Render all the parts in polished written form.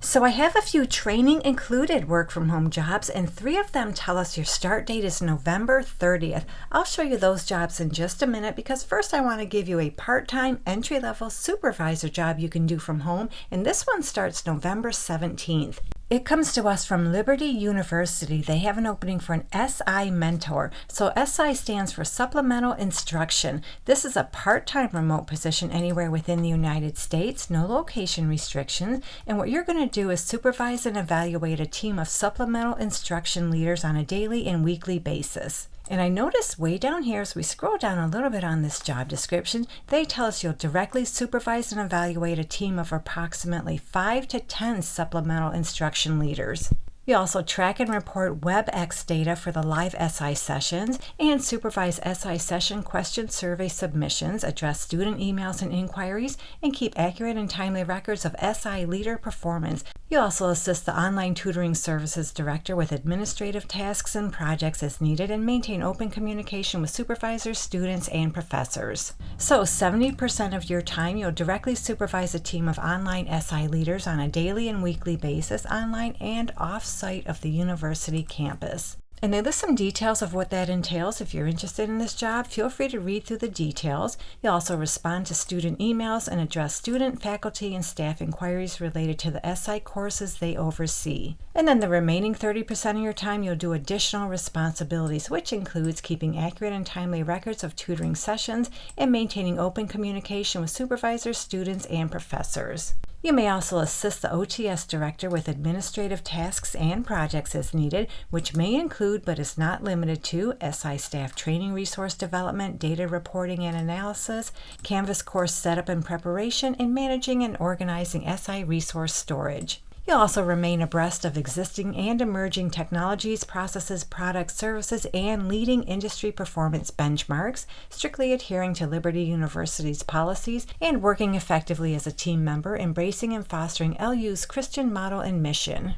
So I have a few training included work from home jobs, and 3 of them tell us your start date is November 30th. I'll show you those jobs in just a minute, because first I want to give you a part-time entry-level supervisor job you can do from home, and this one starts November 17th. It comes to us from Liberty University. They have an opening for an SI mentor. So SI stands for Supplemental Instruction. This is a part-time remote position anywhere within the United States, no location restrictions. And what you're going to do is supervise and evaluate a team of supplemental instruction leaders on a daily and weekly basis. And I noticed way down here, as we scroll down a little bit on this job description, they tell us you'll directly supervise and evaluate a team of approximately 5 to 10 supplemental instruction leaders. You also track and report WebEx data for the live SI sessions and supervise SI session question survey submissions, address student emails and inquiries, and keep accurate and timely records of SI leader performance. You also assist the online tutoring services director with administrative tasks and projects as needed, and maintain open communication with supervisors, students, and professors. So 70% of your time you'll directly supervise a team of online SI leaders on a daily and weekly basis, online and off-site of the university campus. And they list some details of what that entails. If you're interested in this job, feel free to read through the details. You'll also respond to student emails and address student, faculty, and staff inquiries related to the SI courses they oversee. And then the remaining 30% of your time, you'll do additional responsibilities, which includes keeping accurate and timely records of tutoring sessions and maintaining open communication with supervisors, students, and professors. You may also assist the OTS director with administrative tasks and projects as needed, which may include but is not limited to SI staff training, resource development, data reporting and analysis, Canvas course setup and preparation, and managing and organizing SI resource storage. You'll also remain abreast of existing and emerging technologies, processes, products, services, and leading industry performance benchmarks, strictly adhering to Liberty University's policies and working effectively as a team member, embracing and fostering LU's Christian model and mission.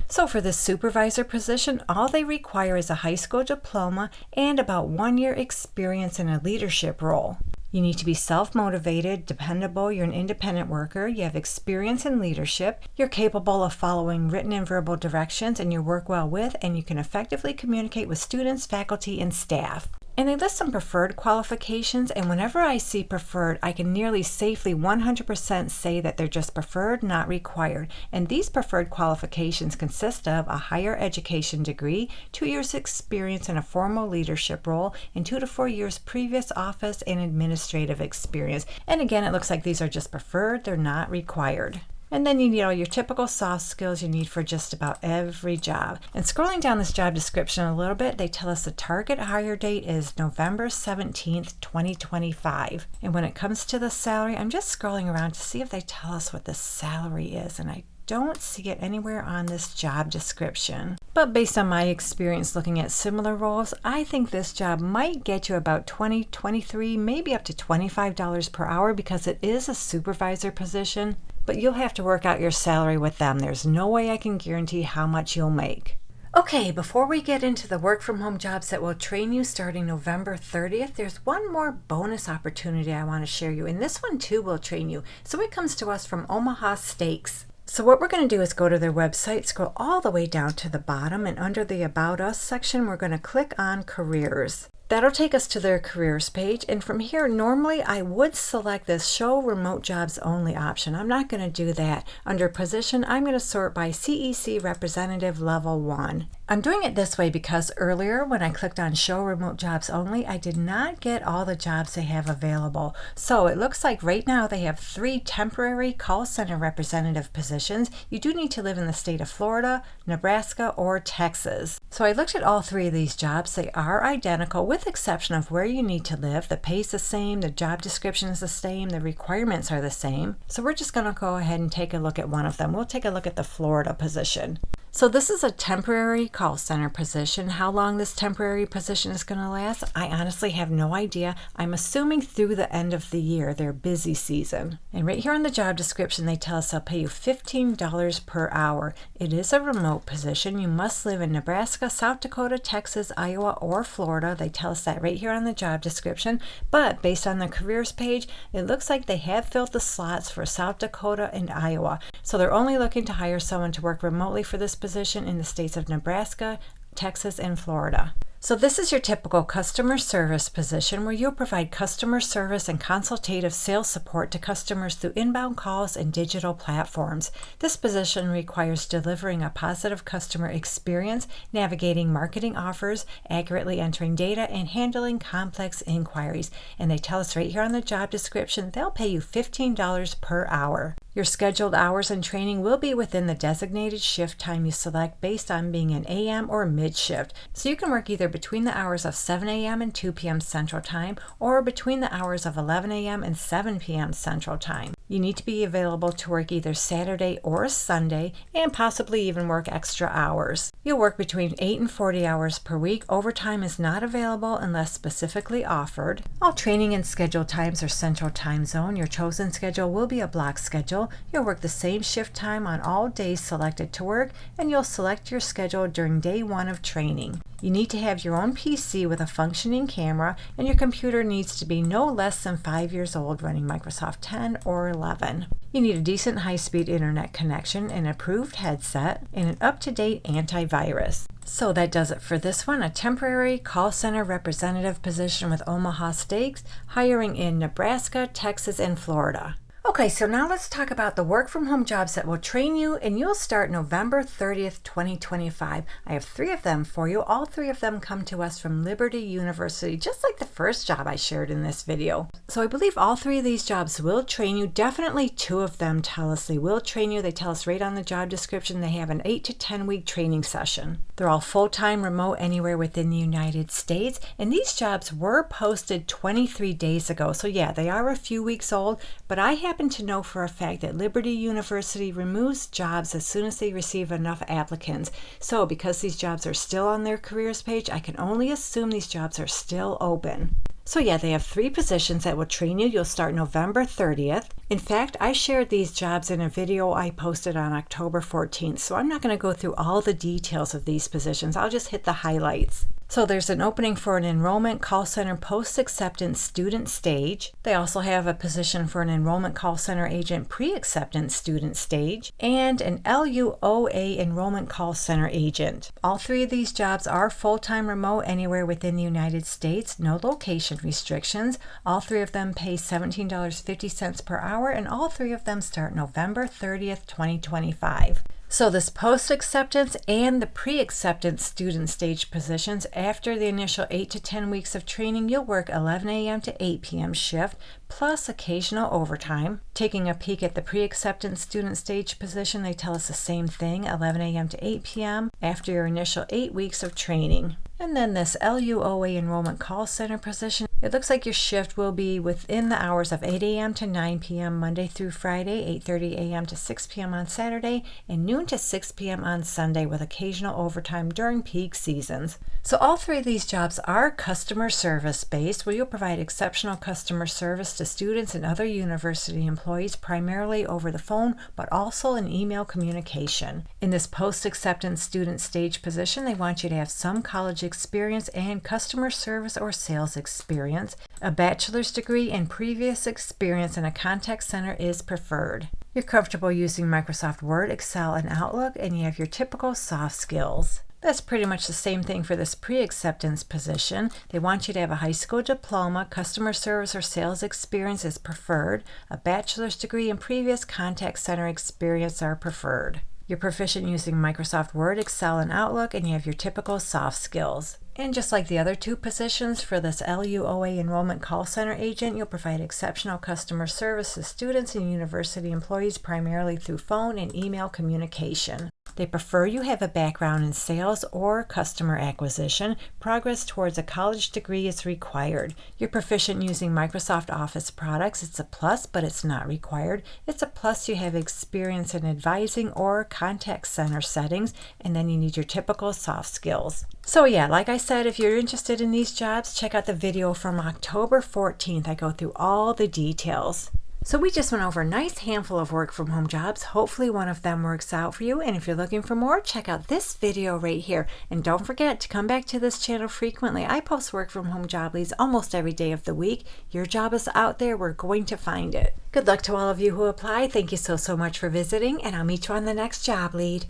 So for this supervisor position, all they require is a high school diploma and about 1 year experience in a leadership role. You need to be self-motivated, dependable, you're an independent worker, you have experience in leadership, you're capable of following written and verbal directions, and you work well with and you can effectively communicate with students, faculty, and staff. And they list some preferred qualifications, and whenever I see preferred, I can nearly safely 100% say that they're just preferred, not required. And these preferred qualifications consist of a higher education degree, 2 years experience in a formal leadership role, and 2 to 4 years previous office and administrative experience. And again, it looks like these are just preferred, they're not required. And then you need all your typical soft skills you need for just about every job. And scrolling down this job description a little bit, they tell us the target hire date is November 17th, 2025. And when it comes to the salary, I'm just scrolling around to see if they tell us what the salary is, and I don't see it anywhere on this job description. But based on my experience looking at similar roles, I think this job might get you about $20, $23, maybe up to $25 per hour, because it is a supervisor position. But you'll have to work out your salary with them. There's no way I can guarantee how much you'll make. Okay, before we get into the work from home jobs that will train you starting November 30th, there's one more bonus opportunity I want to share you, and this one too will train you. So it comes to us from Omaha Steaks. So what we're going to do is go to their website, scroll all the way down to the bottom, and under the About Us section, we're going to click on Careers. That'll take us to their careers page, and from here, normally I would select this Show Remote Jobs Only option. I'm not going to do that. Under Position, I'm going to sort by CEC Representative Level 1. I'm doing it this way because earlier when I clicked on Show Remote Jobs Only, I did not get all the jobs they have available. So it looks like right now they have 3 temporary call center representative positions. You do need to live in the state of Florida, Nebraska, or Texas. So I looked at all 3 of these jobs. They are identical with exception of where you need to live. The pay's the same, the job description is the same, the requirements are the same. So we're just going to go ahead and take a look at one of them. We'll take a look at the Florida position. So this is a temporary call center position. How long this temporary position is going to last, I honestly have no idea. I'm assuming through the end of the year, their busy season. And right here in the job description, they tell us they'll pay you $15 per hour. It is a remote position. You must live in Nebraska, South Dakota, Texas, Iowa, or Florida. They tell us that right here on the job description. But based on the careers page, it looks like they have filled the slots for South Dakota and Iowa. So they're only looking to hire someone to work remotely for this position in the states of Nebraska, Texas, and Florida. So this is your typical customer service position where you'll provide customer service and consultative sales support to customers through inbound calls and digital platforms. This position requires delivering a positive customer experience, navigating marketing offers, accurately entering data, and handling complex inquiries. And they tell us right here on the job description, they'll pay you $15 per hour. Your scheduled hours and training will be within the designated shift time you select based on being an AM or mid shift. So you can work either between the hours of 7 a.m. and 2 p.m. Central Time or between the hours of 11 a.m. and 7 p.m. Central Time. You need to be available to work either Saturday or Sunday and possibly even work extra hours. You'll work between 8 and 40 hours per week. Overtime is not available unless specifically offered. All training and schedule times are Central Time Zone. Your chosen schedule will be a block schedule. You'll work the same shift time on all days selected to work, and you'll select your schedule during day 1 of training. You need to have your own PC with a functioning camera, and your computer needs to be no less than 5 years old, running Microsoft 10 or 11. You need a decent high-speed internet connection, an approved headset, and an up-to-date antivirus. So that does it for this one, a temporary call center representative position with Omaha Steaks, hiring in Nebraska, Texas, and Florida. Okay, so now let's talk about the work from home jobs that will train you, and you'll start November 30th, 2025. I have 3 of them for you. All 3 of them come to us from Liberty University, just like the first job I shared in this video. So I believe all 3 of these jobs will train you. Definitely 2 of them tell us they will train you. They tell us right on the job description they have an 8 to 10 week training session. They're all full-time, remote, anywhere within the United States, and these jobs were posted 23 days ago. So yeah, they are a few weeks old, but I happen to know for a fact that Liberty University removes jobs as soon as they receive enough applicants. So because these jobs are still on their careers page, I can only assume these jobs are still open. So yeah, they have 3 positions that will train you. You'll start November 30th. In fact, I shared these jobs in a video I posted on October 14th, so I'm not going to go through all the details of these positions. I'll just hit the highlights. So there's an opening for an enrollment call center post-acceptance student stage. They also have a position for an enrollment call center agent pre-acceptance student stage and an LUOA enrollment call center agent. All 3 of these jobs are full-time, remote, anywhere within the United States, no location restrictions. All 3 of them pay $17.50 per hour, and all 3 of them start November 30th, 2025. So this post-acceptance and the pre-acceptance student stage positions, after the initial 8 to 10 weeks of training, you'll work 11 a.m. to 8 p.m. shift, plus occasional overtime. Taking a peek at the pre-acceptance student stage position, they tell us the same thing, 11 a.m. to 8 p.m. after your initial 8 weeks of training. And then this LUOA enrollment call center position, it looks like your shift will be within the hours of 8 a.m. to 9 p.m. Monday through Friday, 8:30 a.m. to 6 p.m. on Saturday, and noon to 6 p.m. on Sunday with occasional overtime during peak seasons. So all 3 of these jobs are customer service based, where you'll provide exceptional customer service to students and other university employees, primarily over the phone, but also in email communication. In this post-acceptance student stage position, they want you to have some college experience and customer service or sales experience. A bachelor's degree and previous experience in a contact center is preferred. You're comfortable using Microsoft Word, Excel, and Outlook, and you have your typical soft skills. That's pretty much the same thing for this pre-acceptance position. They want you to have a high school diploma, customer service or sales experience is preferred. A bachelor's degree and previous contact center experience are preferred. You're proficient using Microsoft Word, Excel, and Outlook, and you have your typical soft skills. And just like the other 2 positions for this LUOA enrollment call center agent, you'll provide exceptional customer service to students and university employees primarily through phone and email communication. They prefer you have a background in sales or customer acquisition. Progress towards a college degree is required. You're proficient using Microsoft Office products. It's a plus, but it's not required. It's a plus you have experience in advising or contact center settings, and then you need your typical soft skills. So yeah, like I said, if you're interested in these jobs, check out the video from October 14th. I go through all the details. So we just went over a nice handful of work from home jobs. Hopefully one of them works out for you. And if you're looking for more, check out this video right here. And don't forget to come back to this channel frequently. I post work from home job leads almost every day of the week. Your job is out there. We're going to find it. Good luck to all of you who apply. Thank you so much for visiting, and I'll meet you on the next job lead.